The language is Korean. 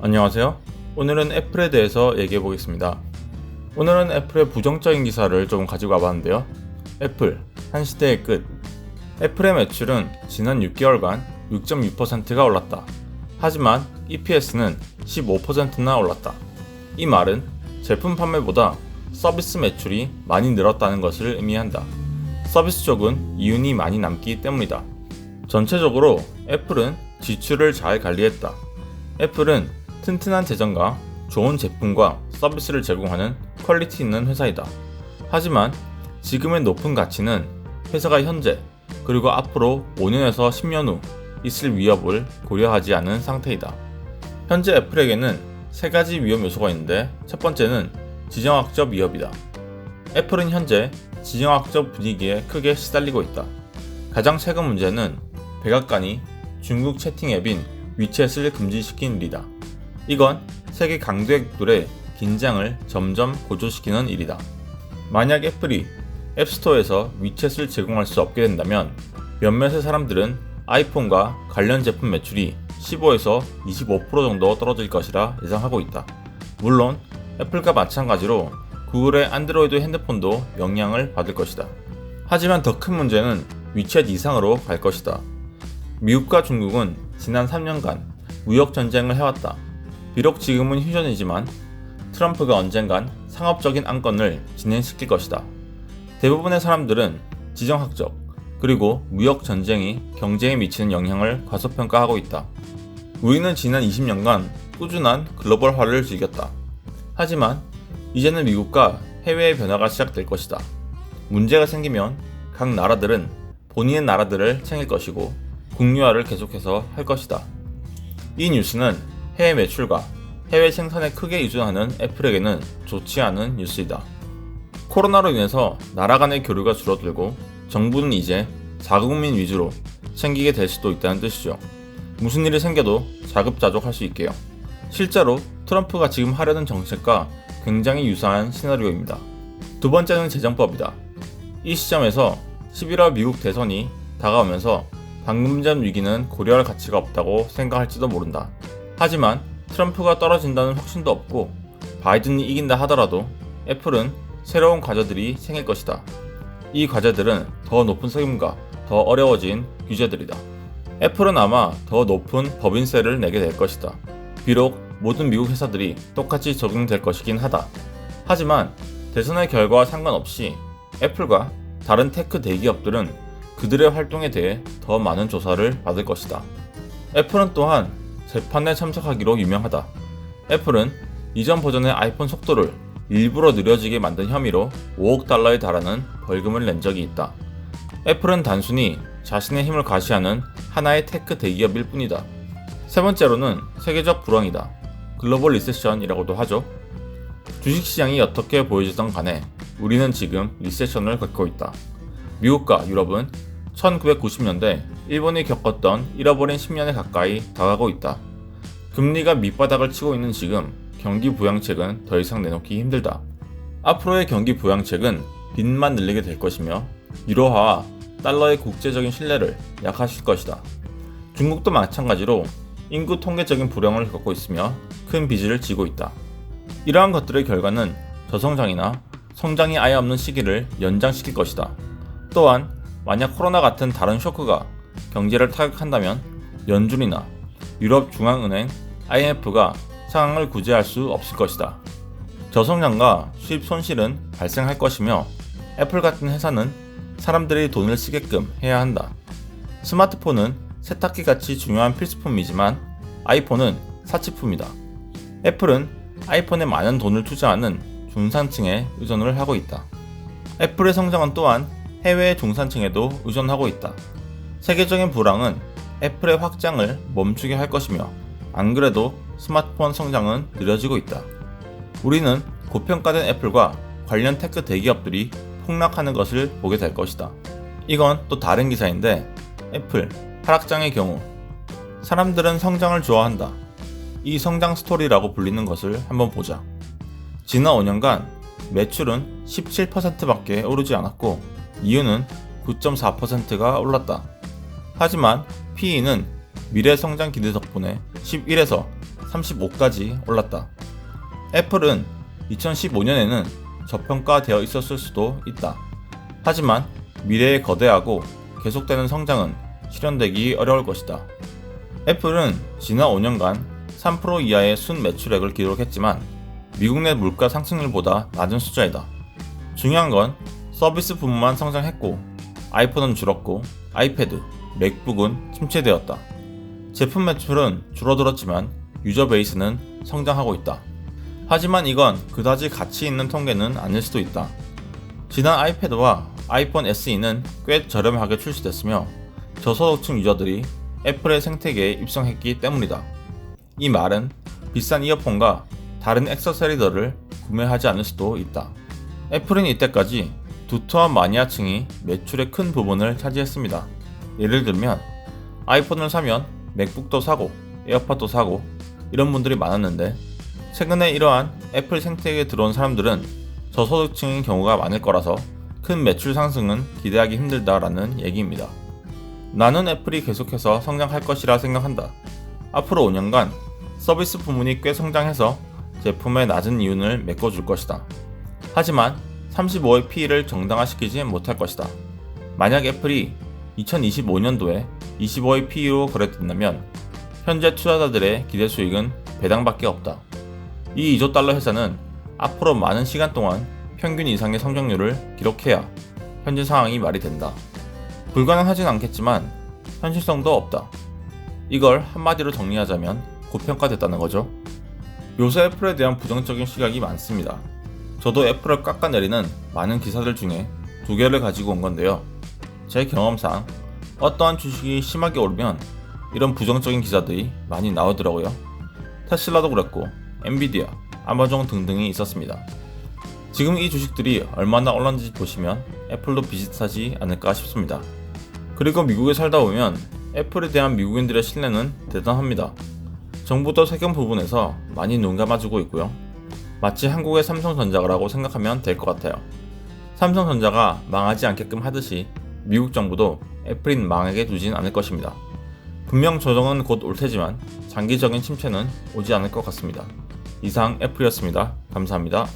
안녕하세요. 오늘은 애플에 대해서 얘기해 보겠습니다. 오늘은 애플의 부정적인 기사를 좀 가지고 와봤는데요. 애플, 한 시대의 끝. 애플의 매출은 지난 6개월간 6.6%가 올랐다. 하지만 EPS는 15%나 올랐다. 이 말은 제품 판매보다 서비스 매출이 많이 늘었다는 것을 의미한다. 서비스 쪽은 이윤이 많이 남기 때문이다. 전체적으로 애플은 지출을 잘 관리했다. 애플은 튼튼한 재정과 좋은 제품과 서비스를 제공하는 퀄리티 있는 회사이다. 하지만 지금의 높은 가치는 회사가 현재 그리고 앞으로 5년에서 10년 후 있을 위협을 고려하지 않은 상태이다. 현재 애플에게는 세 가지 위험 요소가 있는데 첫 번째는 지정학적 위협이다. 애플은 현재 지정학적 분위기에 크게 시달리고 있다. 가장 최근 문제는 백악관이 중국 채팅 앱인 위챗을 금지시킨 일이다. 이건 세계 강대국들의 긴장을 점점 고조시키는 일이다. 만약 애플이 앱스토어에서 위챗을 제공할 수 없게 된다면 몇몇의 사람들은 아이폰과 관련 제품 매출이 15에서 25% 정도 떨어질 것이라 예상하고 있다. 물론 애플과 마찬가지로 구글의 안드로이드 핸드폰도 영향을 받을 것이다. 하지만 더 큰 문제는 위챗 이상으로 갈 것이다. 미국과 중국은 지난 3년간 무역 전쟁을 해왔다. 비록 지금은 휴전이지만 트럼프가 언젠간 상업적인 안건을 진행시킬 것이다. 대부분의 사람들은 지정학적 그리고 무역 전쟁이 경제에 미치는 영향을 과소평가하고 있다. 우리는 지난 20년간 꾸준한 글로벌화를 즐겼다. 하지만 이제는 미국과 해외의 변화가 시작될 것이다. 문제가 생기면 각 나라들은 본인의 나라들을 챙길 것이고 국유화를 계속해서 할 것이다. 이 뉴스는 해외 매출과 해외 생산에 크게 의존하는 애플에게는 좋지 않은 뉴스이다. 코로나로 인해서 나라 간의 교류가 줄어들고 정부는 이제 자국민 위주로 챙기게 될 수도 있다는 뜻이죠. 무슨 일이 생겨도 자급자족할 수 있게요. 실제로 트럼프가 지금 하려는 정책과 굉장히 유사한 시나리오입니다. 두 번째는 재정법이다. 이 시점에서 11월 미국 대선이 다가오면서 방금 전 위기는 고려할 가치가 없다고 생각할지도 모른다. 하지만 트럼프가 떨어진다는 확신도 없고 바이든이 이긴다 하더라도 애플은 새로운 과제들이 생길 것이다. 이 과제들은 더 높은 세금과 더 어려워진 규제들이다. 애플은 아마 더 높은 법인세를 내게 될 것이다. 비록 모든 미국 회사들이 똑같이 적용될 것이긴 하다. 하지만 대선의 결과와 상관없이 애플과 다른 테크 대기업들은 그들의 활동에 대해 더 많은 조사를 받을 것이다. 애플은 또한 재판에 참석하기로 유명하다. 애플은 이전 버전의 아이폰 속도를 일부러 느려지게 만든 혐의로 5억 달러에 달하는 벌금을 낸 적이 있다. 애플은 단순히 자신의 힘을 과시하는 하나의 테크 대기업일 뿐이다. 세 번째로는 세계적 불황이다. 글로벌 리세션이라고도 하죠. 주식시장이 어떻게 보여지던 간에 우리는 지금 리세션을 겪고 있다. 미국과 유럽은 1990년대 일본이 겪었던 잃어버린 10년에 가까이 다가가고 있다. 금리가 밑바닥을 치고 있는 지금 경기 부양책은 더 이상 내놓기 힘들다. 앞으로의 경기 부양책은 빚만 늘리게 될 것이며 유로화와 달러의 국제적인 신뢰를 약화시킬 것이다. 중국도 마찬가지로 인구 통계적인 불황을 겪고 있으며 큰 빚을 지고 있다. 이러한 것들의 결과는 저성장이나 성장이 아예 없는 시기를 연장시킬 것이다. 또한 만약 코로나 같은 다른 쇼크가 경제를 타격한다면 연준이나 유럽중앙은행 IMF가 상황을 구제할 수 없을 것이다. 저성장과 수입 손실은 발생할 것이며 애플 같은 회사는 사람들이 돈을 쓰게끔 해야 한다. 스마트폰은 세탁기 같이 중요한 필수품이지만 아이폰은 사치품이다. 애플은 아이폰에 많은 돈을 투자하는 중산층에 의존을 하고 있다. 애플의 성장은 또한 해외 중산층에도 의존하고 있다. 세계적인 불황은 애플의 확장을 멈추게 할 것이며 안 그래도 스마트폰 성장은 느려지고 있다. 우리는 고평가된 애플과 관련 테크 대기업들이 폭락하는 것을 보게 될 것이다. 이건 또 다른 기사인데 애플 하락장의 경우 사람들은 성장을 좋아한다. 이 성장 스토리라고 불리는 것을 한번 보자. 지난 5년간 매출은 17%밖에 오르지 않았고 이유는 9.4%가 올랐다. 하지만 PE는 미래 성장 기대 덕분에 11에서 35까지 올랐다. 애플은 2015년에는 저평가되어 있었을 수도 있다. 하지만 미래에 거대하고 계속되는 성장은 실현되기 어려울 것이다. 애플은 지난 5년간 3% 이하의 순 매출액을 기록했지만 미국 내 물가 상승률보다 낮은 숫자이다. 중요한 건 서비스 부문만 성장했고 아이폰은 줄었고 아이패드, 맥북은 침체되었다. 제품 매출은 줄어들었지만 유저 베이스는 성장하고 있다. 하지만 이건 그다지 가치 있는 통계는 아닐 수도 있다. 지난 아이패드와 아이폰 SE는 꽤 저렴하게 출시됐으며 저소득층 유저들이 애플의 생태계에 입성했기 때문이다. 이 말은 비싼 이어폰과 다른 액세서리들을 구매하지 않을 수도 있다. 애플은 이때까지 두터운 마니아층이 매출의 큰 부분을 차지했습니다. 예를 들면 아이폰을 사면 맥북도 사고 에어팟도 사고 이런 분들이 많았는데 최근에 이러한 애플 생태계에 들어온 사람들은 저소득층인 경우가 많을 거라서 큰 매출 상승은 기대하기 힘들다라는 얘기입니다. 나는 애플이 계속해서 성장할 것이라 생각한다. 앞으로 5년간 서비스 부문이 꽤 성장해서 제품의 낮은 이윤을 메꿔줄 것이다. 하지만 35의 P를 정당화시키지 못할 것이다. 만약 애플이 2025년도에 25의 P로 거래된다면 현재 투자자들의 기대 수익은 배당밖에 없다. 이 2조 달러 회사는 앞으로 많은 시간 동안 평균 이상의 성장률을 기록해야 현재 상황이 말이 된다. 불가능하진 않겠지만 현실성도 없다. 이걸 한마디로 정리하자면 고평가됐다는 거죠. 요새 애플에 대한 부정적인 시각이 많습니다. 저도 애플을 깎아내리는 많은 기사들 중에 2개를 가지고 온 건데요. 제 경험상 어떠한 주식이 심하게 오르면 이런 부정적인 기사들이 많이 나오더라고요. 테슬라도 그랬고 엔비디아, 아마존 등등이 있었습니다. 지금 이 주식들이 얼마나 올랐는지 보시면 애플도 비슷하지 않을까 싶습니다. 그리고 미국에 살다 보면 애플에 대한 미국인들의 신뢰는 대단합니다. 정부도 세금 부분에서 많이 눈 감아주고 있고요. 마치 한국의 삼성전자라고 생각하면 될 것 같아요. 삼성전자가 망하지 않게끔 하듯이 미국 정부도 애플이 망하게 두진 않을 것입니다. 분명 조정은 곧 올 테지만 장기적인 침체는 오지 않을 것 같습니다. 이상 애플이었습니다. 감사합니다.